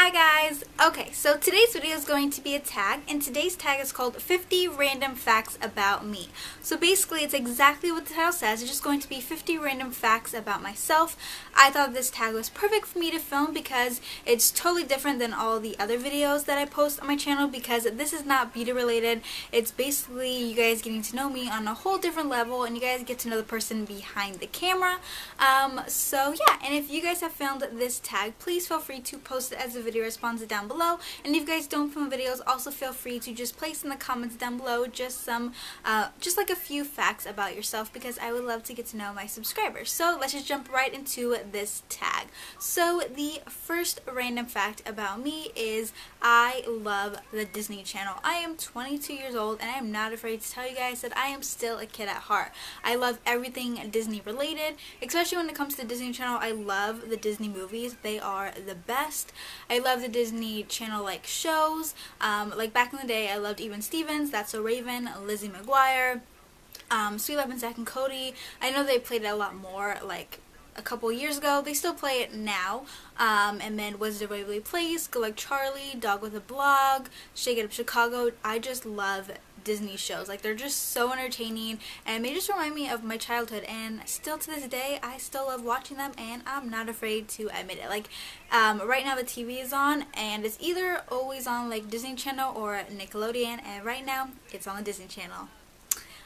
Hi guys! Okay, so today's video is going to be a tag, and today's tag is called 50 Random Facts About Me. So basically it's exactly what the title says. It's just going to be 50 random facts about myself. I thought this tag was perfect for me to film because it's totally different than all the other videos that I post on my channel, because this is not beauty related. It's basically you guys getting to know me on a whole different level, and you guys get to know the person behind the camera. So yeah, and if you guys have found this tag, please feel free to post it as a video response down below. And if you guys don't film videos, also feel free to just place in the comments down below just some just like a few facts about yourself, because I would love to get to know my subscribers. So let's just jump right into this tag. So the first random fact about me is I love the Disney Channel. I am 22 years old and I am not afraid to tell you guys that I am still a kid at heart. I love everything Disney related, especially when it comes to the Disney Channel. I love the Disney movies. They are the best. I love the Disney Channel like shows. Like back in the day, I loved Even Stevens, That's So Raven, Lizzie McGuire, Sweet Love and Zack and Cody. I know they played it a lot more like a couple years ago. They still play it now. And then Wizard of Waverly Place, Go Like Charlie, Dog with a Blog, Shake It Up Chicago. I just love Disney shows. Like, they're just so entertaining, and they just remind me of my childhood, and still to this day I still love watching them, and I'm not afraid to admit it. Like, right now the TV is on, and it's either always on like Disney Channel or Nickelodeon, and right now it's on the Disney Channel.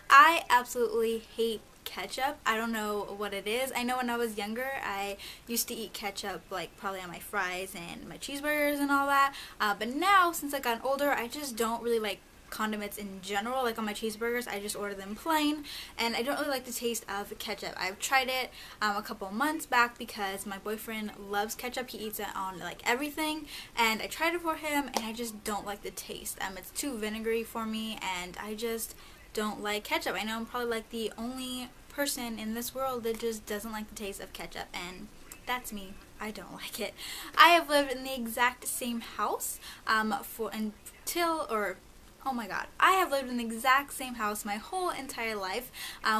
I absolutely hate ketchup. I don't know what it is. I know when I was younger I used to eat ketchup like probably on my fries and my cheeseburgers and all that, but now since I've gotten older I just don't really like condiments in general. Like on my cheeseburgers I just order them plain, and I don't really like the taste of ketchup. I've tried it a couple months back because my boyfriend loves ketchup. He eats it on like everything, and I tried it for him and I just don't like the taste. It's too vinegary for me, and I just don't like ketchup. I know I'm probably like the only person in this world that just doesn't like the taste of ketchup, and that's me. I don't like it. I have lived in the exact same house oh my god, I have lived in the exact same house my whole entire life,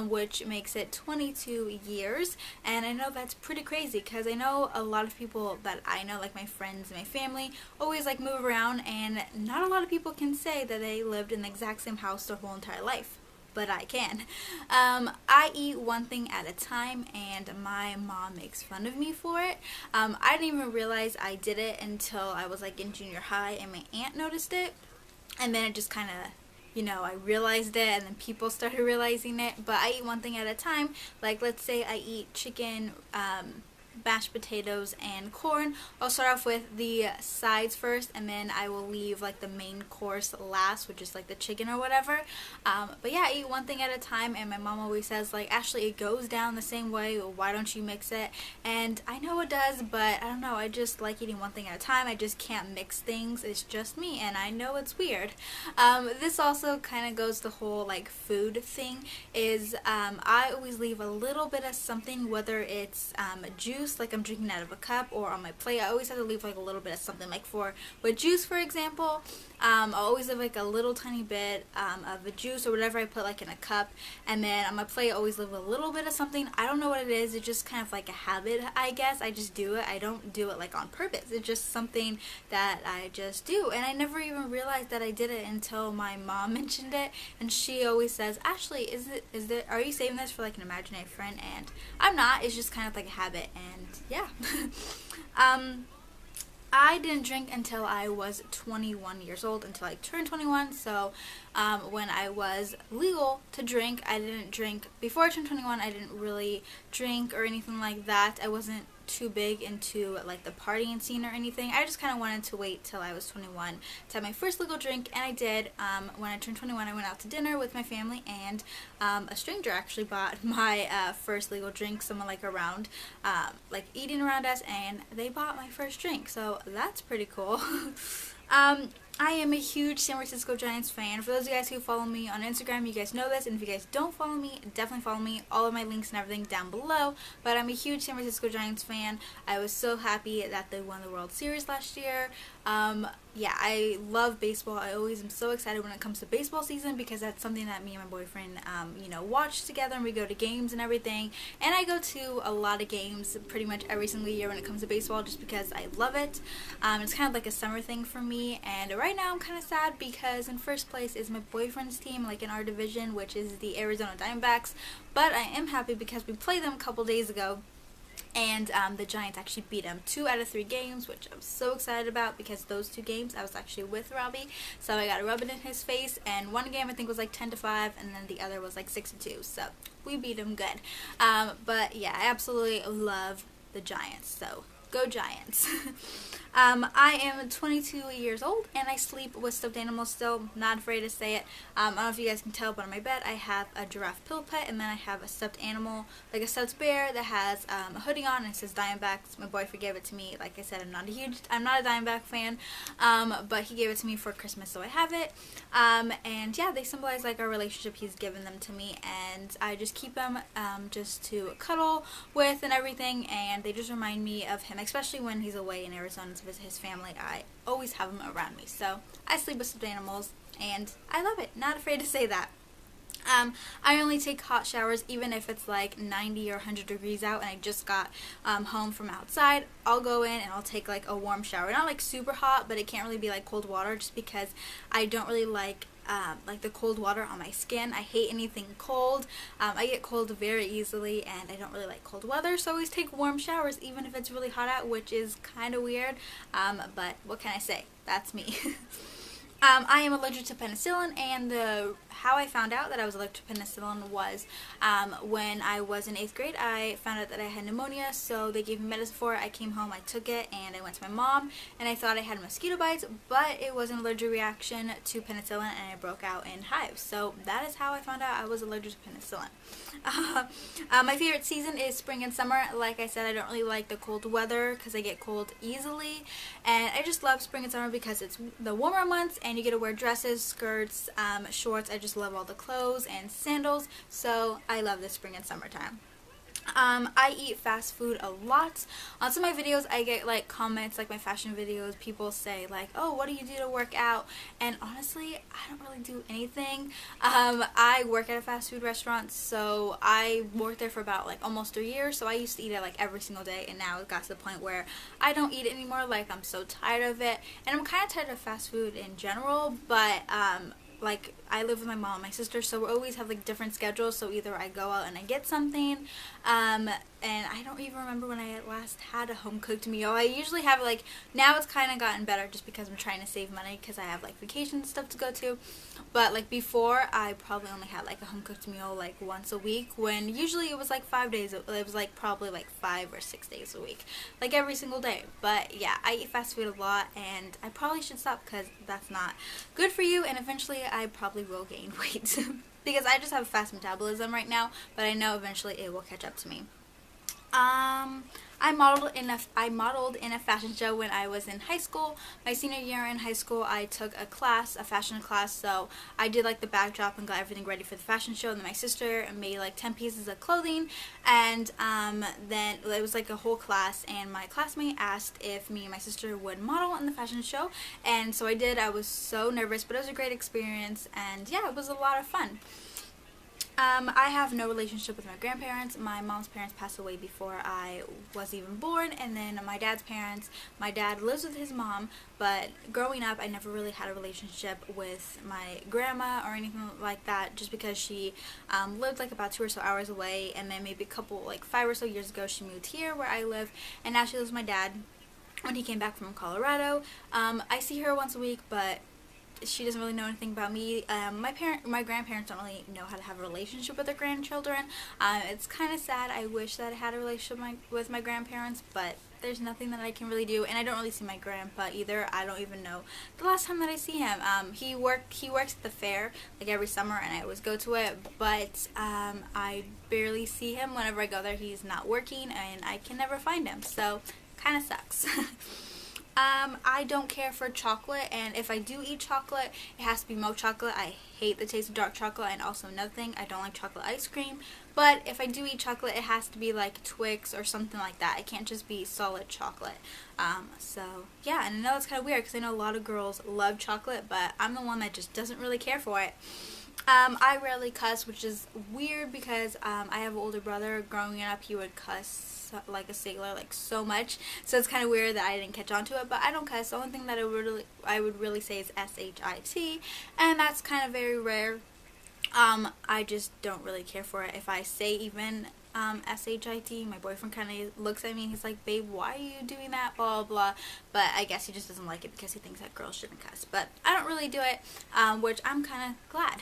which makes it 22 years, and I know that's pretty crazy because I know a lot of people that I know, like my friends and my family, always like move around, and not a lot of people can say that they lived in the exact same house their whole entire life. But I can. I eat one thing at a time, and my mom makes fun of me for it. I didn't even realize I did it until I was like in junior high, and my aunt noticed it. And then it just kind of, you know, I realized it, and then people started realizing it. But I eat one thing at a time. Like, let's say I eat chicken, mashed potatoes, and corn. I'll start off with the sides first, and then I will leave like the main course last, which is like the chicken or whatever. But yeah, I eat one thing at a time, and my mom always says like, Ashley, it goes down the same way, why don't you mix it? And I know it does, but I don't know, I just like eating one thing at a time. I just can't mix things. It's just me, and I know it's weird. This also kind of goes the whole like food thing is I always leave a little bit of something, whether it's juice, like I'm drinking out of a cup, or on my plate. I always have to leave like a little bit of something. Like with juice, for example, I'll always leave like a little tiny bit of the juice or whatever I put like in a cup, and then on my plate I always leave a little bit of something. I don't know what it is. It's just kind of like a habit, I guess. I just do it. I don't do it like on purpose. It's just something that I just do, and I never even realized that I did it until my mom mentioned it, and she always says, Ashley, are you saving this for like an imaginary friend? And I'm not. It's just kind of like a habit, and yeah. I didn't drink until I was 21 years old, until I turned 21. So when I was legal to drink, I didn't drink. Before I turned 21, I didn't really drink or anything like that. I wasn't too big into like the partying scene or anything. I just kind of wanted to wait till I was 21 to have my first legal drink, and I did. When I turned 21, I went out to dinner with my family, and a stranger actually bought my first legal drink. Someone like around, like eating around us, and they bought my first drink. So that's pretty cool. I am a huge San Francisco Giants fan. For those of you guys who follow me on Instagram, you guys know this, and if you guys don't follow me, definitely follow me. All of my links and everything down below. But I'm a huge San Francisco Giants fan. I was so happy that they won the World Series last year. yeah, I love baseball. I always am so excited when it comes to baseball season because that's something that me and my boyfriend, watch together, and we go to games and everything. And I go to a lot of games pretty much every single year when it comes to baseball just because I love it. It's kind of like a summer thing for me. And right now I'm kind of sad because in first place is my boyfriend's team, like in our division, which is the Arizona Diamondbacks. But I am happy because we played them a couple days ago. And the Giants actually beat them 2 out of 3 games, which I'm so excited about because those 2 games I was actually with Robbie, so I got to rub it in his face. And one game I think was like 10-5, and then the other was like 6-2. So we beat him good. But yeah, I absolutely love the Giants. So go Giants. I am 22 years old and I sleep with stuffed animals still. Not afraid to say it. I don't know if you guys can tell, but on my bed I have a giraffe pillow pet, and then I have a stuffed animal, like a stuffed bear that has a hoodie on and it says Diamondbacks. My boyfriend gave it to me. Like I said, I'm not a Diamondback fan, but he gave it to me for Christmas, so I have it. And yeah, they symbolize like our relationship. He's given them to me, and I just keep them just to cuddle with and everything, and they just remind me of him, especially when he's away in Arizona to visit his family. I always have them around me, so I sleep with stuffed animals and I love it. Not afraid to say that. I only take hot showers even if it's like 90 or 100 degrees out and I just got home from outside. I'll go in and I'll take like a warm shower. Not like super hot, but it can't really be like cold water just because I don't really like the cold water on my skin. I hate anything cold. I get cold very easily and I don't really like cold weather, so I always take warm showers even if it's really hot out, which is kind of weird, but what can I say? That's me. I am allergic to penicillin, and how I found out that I was allergic to penicillin was when I was in 8th grade. I found out that I had pneumonia, so they gave me medicine for it. I came home, I took it, and I went to my mom, and I thought I had mosquito bites, but it was an allergic reaction to penicillin, and I broke out in hives. So that is how I found out I was allergic to penicillin. My favorite season is spring and summer. Like I said, I don't really like the cold weather because I get cold easily, and I just love spring and summer because it's the warmer months and you get to wear dresses, skirts, shorts. I just love all the clothes and sandals, so I love the spring and summertime. I eat fast food a lot. On some of my videos I get like comments, like my fashion videos, people say like, oh, what do you do to work out? And honestly, I don't really do anything. I work at a fast food restaurant, so I worked there for about like almost 3 years, so I used to eat it like every single day, and now it got to the point where I don't eat it anymore. Like, I'm so tired of it, and I'm kind of tired of fast food in general, but like, I live with my mom and my sister, so we always have like different schedules. So either I go out and I get something, and I don't even remember when I last had a home cooked meal. I usually have like, now it's kind of gotten better just because I'm trying to save money because I have like vacation and stuff to go to. But like before, I probably only had like a home cooked meal like once a week, when usually it was like 5 days. It was like probably like 5 or 6 days a week, like every single day. But yeah, I eat fast food a lot, and I probably should stop because that's not good for you, and eventually I probably will gain weight because I just have fast metabolism right now, but I know eventually it will catch up to me. I modeled in a fashion show when I was in high school. My senior year in high school, I took a fashion class, so I did like the backdrop and got everything ready for the fashion show. And then my sister made like 10 pieces of clothing, and then it was like a whole class, and my classmate asked if me and my sister would model in the fashion show, and so I did. I was so nervous, but it was a great experience, and yeah, it was a lot of fun. I have no relationship with my grandparents. My mom's parents passed away before I was even born, and then my dad's parents, my dad lives with his mom, but growing up I never really had a relationship with my grandma or anything like that, just because she lived like about 2 or so hours away, and then maybe a couple, like 5 or so years ago, she moved here where I live, and now she lives with my dad when he came back from Colorado. I see her once a week, but she doesn't really know anything about me. My grandparents don't really know how to have a relationship with their grandchildren. It's kind of sad. I wish that I had a relationship with my grandparents, but there's nothing that I can really do, and I don't really see my grandpa either. I don't even know the last time that I see him. He works at the fair like every summer, and I always go to it, but I barely see him. Whenever I go there, he's not working, and I can never find him, so kind of sucks. I don't care for chocolate, and if I do eat chocolate, it has to be milk chocolate. I hate the taste of dark chocolate, and also another thing, I don't like chocolate ice cream. But if I do eat chocolate, it has to be like Twix or something like that. It can't just be solid chocolate. So yeah, and I know it's kind of weird because I know a lot of girls love chocolate, but I'm the one that just doesn't really care for it. I rarely cuss, which is weird because I have an older brother. Growing up, he would cuss like a sailor, like so much. So it's kind of weird that I didn't catch on to it. But I don't cuss. The only thing that I would really say is shit, and that's kind of very rare. I just don't really care for it. If I say even shit, my boyfriend kind of looks at me and he's like, babe, why are you doing that, blah, blah, blah. But I guess he just doesn't like it because he thinks that girls shouldn't cuss. But I don't really do it, which I'm kind of glad.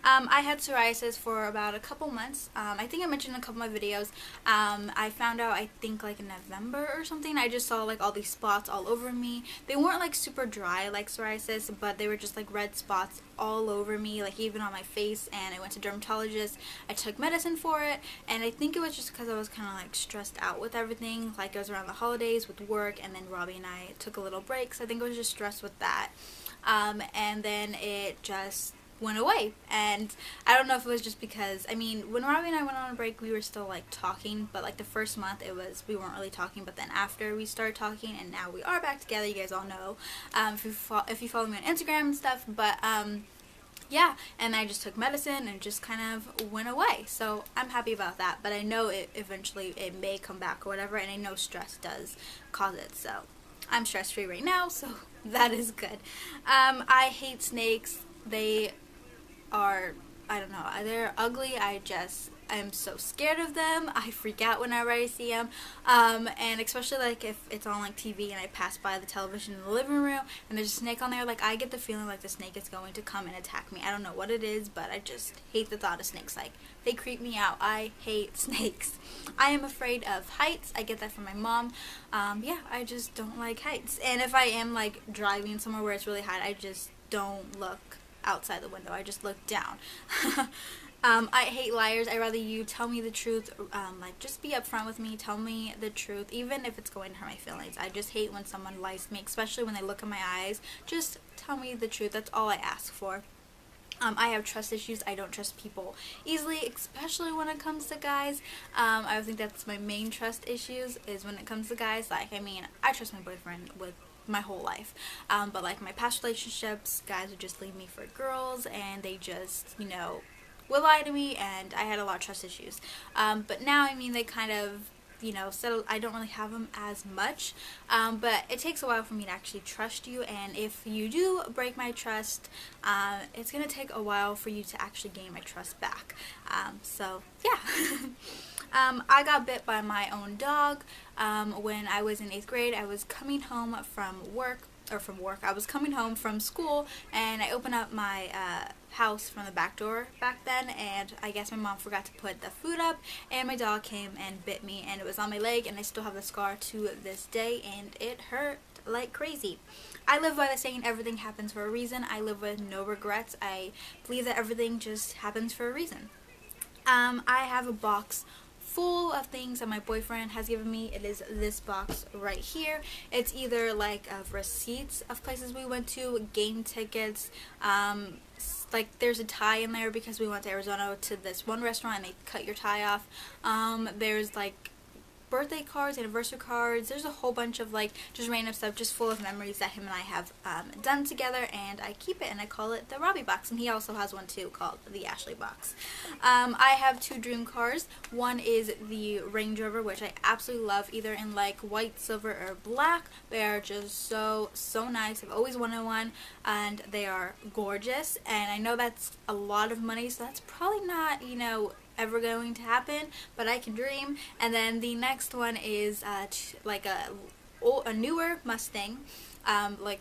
I had psoriasis for about a couple months. I think I mentioned in a couple of my videos. I found out, I think like in November or something, I just saw like all these spots all over me. They weren't like super dry like psoriasis, but they were just like red spots all over me, like even on my face, and I went to dermatologist. I took medicine for it, and I think it was just because I was kind of like stressed out with everything. Like it was around the holidays with work, and then Robbie and I took a little break, so I think I was just stressed with that. And then it just went away, and I don't know if it was just because, I mean, when Robbie and I went on a break, we were still like talking, but like the first month we weren't really talking, but then after we started talking, and now we are back together. You guys all know, if you follow me on Instagram and stuff. But yeah, and I just took medicine and it just kind of went away, so I'm happy about that. But I know eventually it may come back or whatever, and I know stress does cause it, so I'm stress free right now, so that is good. I hate snakes. They are, I don't know, they're ugly. I'm so scared of them. I freak out whenever I see them, and especially like if it's on like TV and I pass by the television in the living room and there's a snake on there, like I get the feeling like the snake is going to come and attack me. I don't know what it is, but I just hate the thought of snakes. Like, they creep me out. I hate snakes. I am afraid of heights. I get that from my mom. Yeah, I just don't like heights. And if I am like driving somewhere where it's really hot, I just don't look outside the window. I just look down. I hate liars. I'd rather you tell me the truth. Like, just be upfront with me. Tell me the truth, even if it's going to hurt my feelings. I just hate when someone lies to me, especially when they look in my eyes. Just tell me the truth. That's all I ask for. I have trust issues. I don't trust people easily, especially when it comes to guys. I think that's my main trust issues, is when it comes to guys. Like, I mean, I trust my boyfriend with my whole life, but like my past relationships, guys would just leave me for girls, and they just, you know, would lie to me, and I had a lot of trust issues. But now, I mean, they kind of, you know, settled. I don't really have them as much, but it takes a while for me to actually trust you, and if you do break my trust, it's gonna take a while for you to actually gain my trust back. So yeah. I got bit by my own dog when I was in 8th grade. I was coming home from work, I was coming home from school, and I opened up my house from the back door back then, and I guess my mom forgot to put the food up, and my dog came and bit me, and it was on my leg, and I still have the scar to this day, and it hurt like crazy. I live by the saying, everything happens for a reason. I live with no regrets. I believe that everything just happens for a reason. I have a box full of things that my boyfriend has given me. It is this box right here. It's either like of receipts of places we went to, game tickets, like there's a tie in there because we went to Arizona to this one restaurant and they cut your tie off. There's like birthday cards, anniversary cards. There's a whole bunch of like just random stuff, just full of memories that him and I have done together, and I keep it and I call it the Robbie box, and he also has one too called the Ashley box. I have 2 dream cars. One is the Range Rover, which I absolutely love, either in like white, silver, or black. They are just so nice. I've always wanted one, and they are gorgeous, and I know that's a lot of money, so that's probably not, you know, ever going to happen, but I can dream. And then the next one is like a newer Mustang.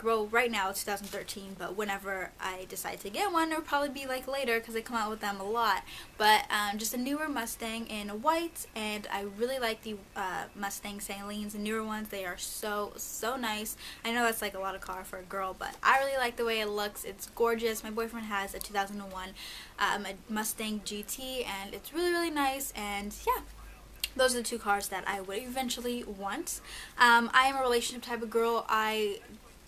Well, right now it's 2013, but whenever I decide to get one, it'll probably be like later because I come out with them a lot. But just a newer Mustang in white, and I really like the Mustang Salines, the newer ones. They are so nice. I know that's like a lot of car for a girl, but I really like the way it looks. It's gorgeous. My boyfriend has a 2001 a Mustang GT, and it's really nice. And yeah, those are the 2 cars that I would eventually want. I am a relationship type of girl. I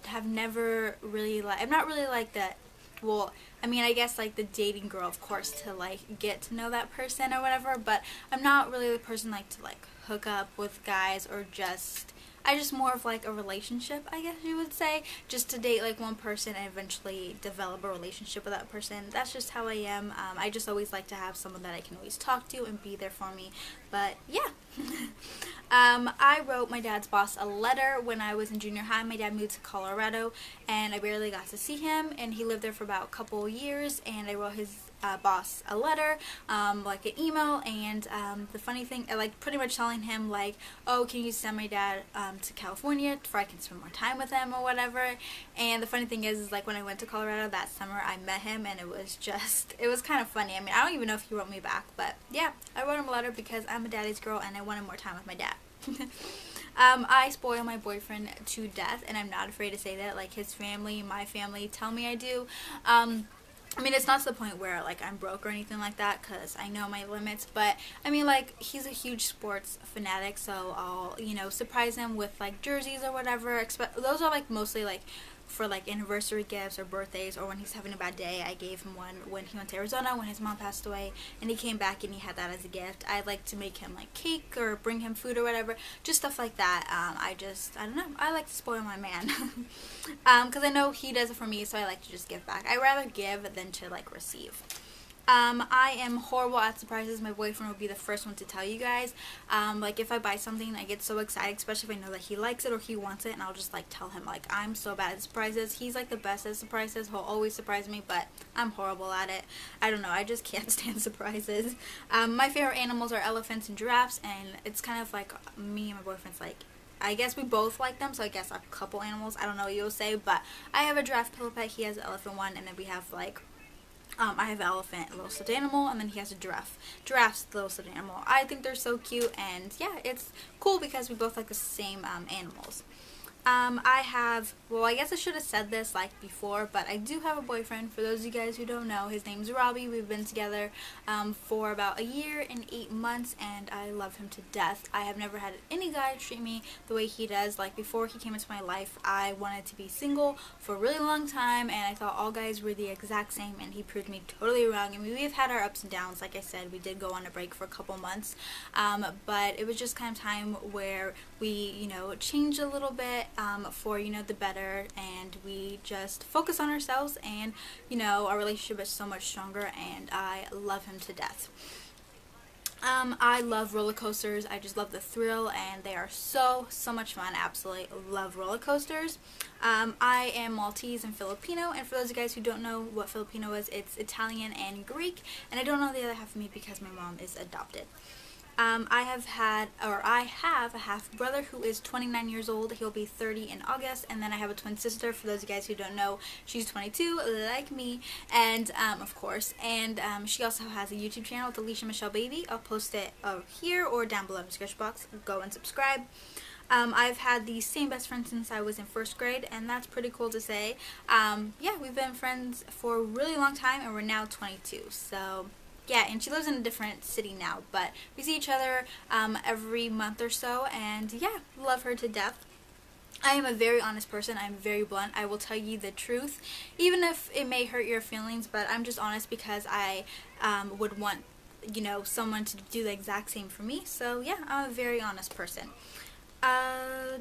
have never really I'm not really like that well, I mean, I guess like the dating girl, of course, to like get to know that person or whatever, but I'm not really the person like to like hook up with guys or I just more of like a relationship, I guess you would say, just to date like one person and eventually develop a relationship with that person. That's just how I am. I just always like to have someone that I can always talk to and be there for me. But yeah. I wrote my dad's boss a letter when I was in junior high. My dad moved to Colorado and I barely got to see him, and he lived there for about a couple of years, and I wrote his boss a letter, like an email, and the funny thing, like pretty much telling him like, oh, can you send my dad to California so I can spend more time with him or whatever. And the funny thing is like when I went to Colorado that summer, I met him, and it was kind of funny. I mean, I don't even know if he wrote me back, but yeah, I wrote him a letter because I'm a daddy's girl and I wanted more time with my dad. I spoil my boyfriend to death, and I'm not afraid to say that. Like his family, my family tell me I do. I mean, it's not to the point where, like, I'm broke or anything like that, because I know my limits, but, I mean, like, he's a huge sports fanatic, so I'll, you know, surprise him with, like, jerseys or whatever. Those are, like, mostly, like, for, like, anniversary gifts or birthdays, or when he's having a bad day. I gave him one when he went to Arizona, when his mom passed away, and he came back and he had that as a gift. I like to make him, like, cake or bring him food or whatever, just stuff like that. I don't know, I like to spoil my man, because I know he does it for me, so I like to just give back. I rather give than to, like, receive. I am horrible at surprises. My boyfriend will be the first one to tell you guys. Like if I buy something, I get so excited, especially if I know that he likes it or he wants it, and I'll just like tell him like I'm so bad at surprises. He's like the best at surprises. He'll always surprise me, but I'm horrible at it. I don't know, I just can't stand surprises. My favorite animals are elephants and giraffes, and it's kind of like me and my boyfriend's like, I guess we both like them, so I guess a couple animals. I don't know what you'll say, but I have a giraffe pillow pet, he has an elephant one, and then we have like I have an elephant, a little stuffed animal, and then he has a giraffe. Giraffe's the little stuffed animal. I think they're so cute, and yeah, it's cool because we both like the same animals. I guess I should have said this like before, but I do have a boyfriend. For those of you guys who don't know, his name's Robbie. We've been together for about a year and 8 months, and I love him to death. I have never had any guy treat me the way he does. Like before he came into my life, I wanted to be single for a really long time, and I thought all guys were the exact same, and he proved me totally wrong. I mean, we've had our ups and downs. Like I said, we did go on a break for a couple months, but it was just kind of time where we, you know, changed a little bit for, you know, the better, and we just focus on ourselves, and, you know, our relationship is so much stronger, and I love him to death. I love roller coasters. I just love the thrill, and they are so much fun. I absolutely love roller coasters. I am Maltese and Filipino, and for those of you guys who don't know what Filipino is, it's Italian and Greek, and I don't know the other half of me because my mom is adopted. I have a half brother who is 29 years old. He'll be 30 in August, and then I have a twin sister. For those of you guys who don't know, she's 22, like me, and of course, and she also has a YouTube channel with Alicia Michelle Baby. I'll post it here or down below in the description box. Go and subscribe. I've had the same best friend since I was in 1st grade, and that's pretty cool to say. Yeah, we've been friends for a really long time, and we're now 22, so yeah, and she lives in a different city now, but we see each other every month or so, and yeah, love her to death. I am a very honest person. I'm very blunt. I will tell you the truth, even if it may hurt your feelings, but I'm just honest because I would want, you know, someone to do the exact same for me. So yeah, I'm a very honest person. I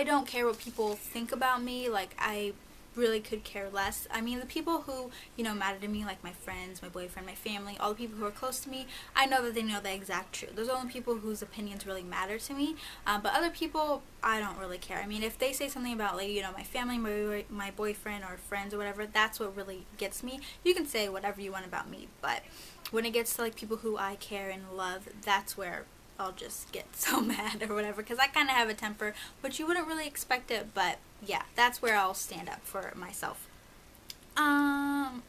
don't care what people think about me. Like, I really could care less. I mean, the people who, you know, matter to me, like my friends, my boyfriend, my family, all the people who are close to me, I know that they know the exact truth. Those are the only people whose opinions really matter to me, but other people, I don't really care. I mean, if they say something about, like, you know, my family, my boyfriend, or friends, or whatever, that's what really gets me. You can say whatever you want about me, but when it gets to, like, people who I care and love, that's where I'll just get so mad or whatever, because I kind of have a temper, which you wouldn't really expect it, but yeah, that's where I'll stand up for myself. Oh,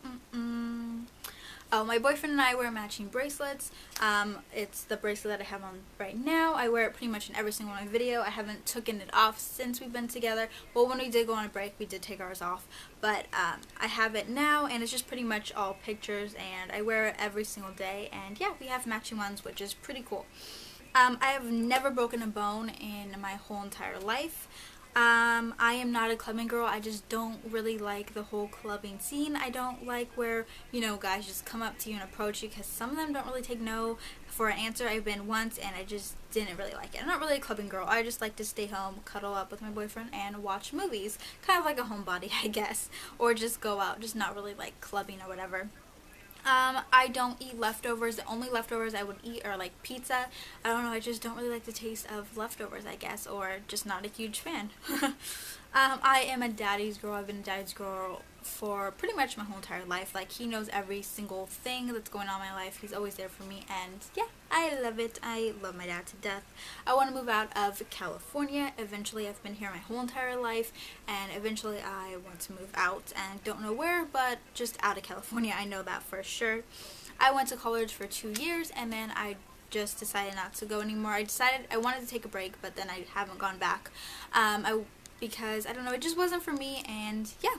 my boyfriend and I wear matching bracelets. It's the bracelet that I have on right now. I wear it pretty much in every single one of my video. I haven't taken it off since we've been together. Well, when we did go on a break, we did take ours off, but I have it now, and it's just pretty much all pictures, and I wear it every single day, and yeah, we have matching ones, which is pretty cool. I have never broken a bone in my whole entire life. I am not a clubbing girl. I just don't really like the whole clubbing scene. I don't like where, you know, guys just come up to you and approach you, because some of them don't really take no for an answer. I've been once and I just didn't really like it. I'm not really a clubbing girl. I just like to stay home, cuddle up with my boyfriend, and watch movies. Kind of like a homebody, I guess. Or just go out, just not really like clubbing or whatever. I don't eat leftovers. The only leftovers I would eat are like pizza. I don't know, I just don't really like the taste of leftovers, I guess, or just not a huge fan. I am a daddy's girl. I've been a daddy's girl for pretty much my whole entire life. Like, he knows every single thing that's going on in my life. He's always there for me, and yeah, I love it. I love my dad to death. I want to move out of California. Eventually, I've been here my whole entire life, and eventually I want to move out, and don't know where, but just out of California. I know that for sure. I went to college for 2 years, and then I just decided not to go anymore. I decided I wanted to take a break, but then I haven't gone back. Because I don't know, it just wasn't for me, and yeah.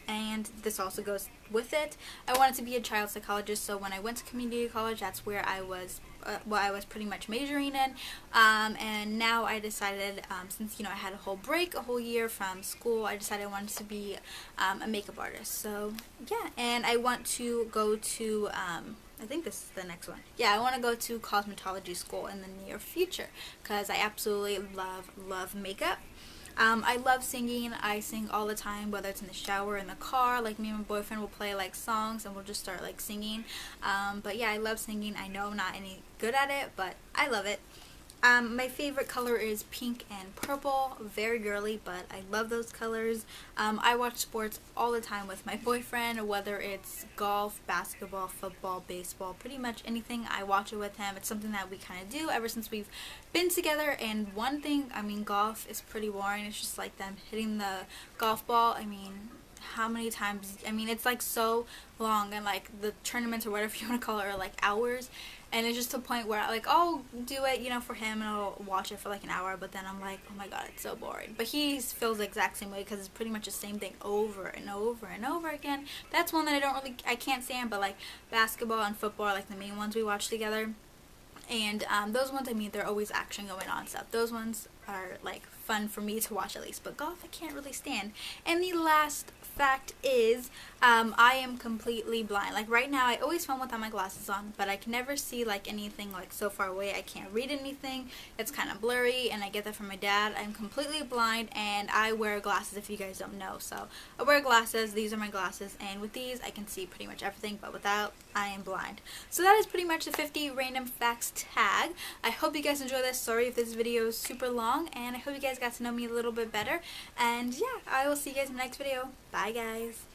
And this also goes with it. I wanted to be a child psychologist, so when I went to community college, that's where I was, what I was pretty much majoring in. And now I decided, since, you know, I had a whole break, a whole year from school, I decided I wanted to be a makeup artist. So yeah, and I want to go to, I think this is the next one. Yeah, I want to go to cosmetology school in the near future, because I absolutely love makeup. I love singing. I sing all the time, whether it's in the shower, in the car. Like, me and my boyfriend will play like songs and we'll just start like singing. But yeah, I love singing. I know I'm not any good at it, but I love it. My favorite color is pink and purple. Very girly, but I love those colors. I watch sports all the time with my boyfriend, whether it's golf, basketball, football, baseball, pretty much anything. I watch it with him. It's something that we kind of do ever since we've been together. And one thing, I mean, golf is pretty boring. It's just like them hitting the golf ball. I mean, how many times, I mean, it's like so long, and like the tournaments or whatever you want to call it are like hours, and it's just to a point where like I'll do it, you know, for him, and I'll watch it for like an hour, but then I'm like, oh my god, it's so boring. But he feels the exact same way, because it's pretty much the same thing over and over and over again. That's one that I can't stand. But like basketball and football are like the main ones we watch together. And those ones, I mean, they're always action going on stuff. Those ones are like fun for me to watch at least. But golf, I can't really stand. And the last fact is, I am completely blind. Like right now, I always film without my glasses on, but I can never see like anything like so far away. I can't read anything. It's kind of blurry, and I get that from my dad. I'm completely blind, and I wear glasses, if you guys don't know. So I wear glasses. These are my glasses, and with these, I can see pretty much everything, but without, I am blind. So that is pretty much the 50 random facts tag. I hope you guys enjoy this. Sorry if this video is super long, and I hope you guys got to know me a little bit better. And yeah, I will see you guys in the next video. Bye guys.